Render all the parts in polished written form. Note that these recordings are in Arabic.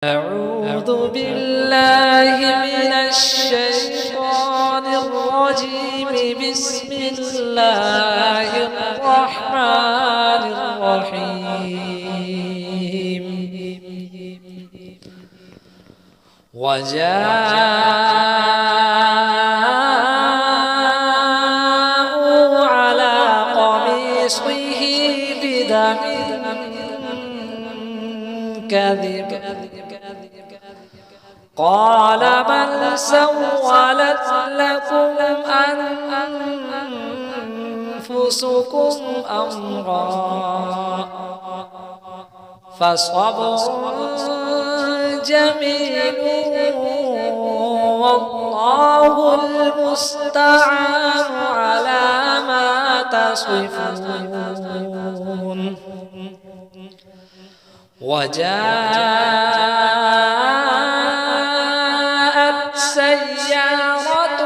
أعوذ بالله من الشيطان الرجيم. بسم الله الرحمن الرحيم. وجاءوا على قميصه بدم كذب قال بل سولت لكم أنفسكم أمرا فصبر جميل والله المستعان على ما تصفون. وجاءت سيارة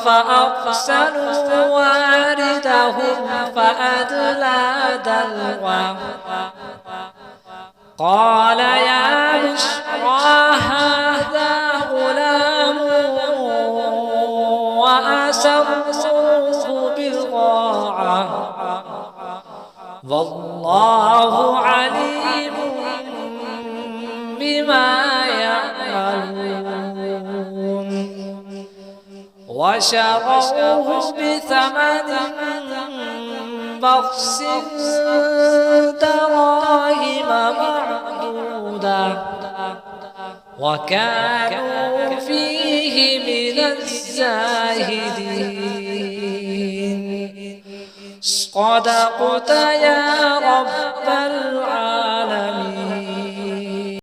فأرسلوا واردهم فأدلى دلوه قال يا بشرى هذا غلام وأسروه بضاعة والله عليم بما يعملون. وشروه بثمن بخس دراهم معدودة وكانوا فيه من الزاهدين. صدقت يا رب